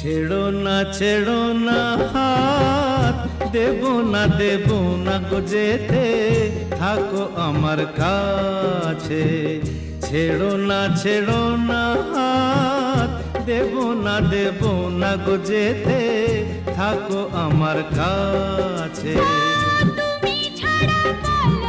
ছেড়ো না হাত, দেব না গো যেতে, থাকো আমার কাছে। ছেড়ো না হাত, দেব না গো যেতে, থাকো আমার কাছে। তুমি ছাড়া বল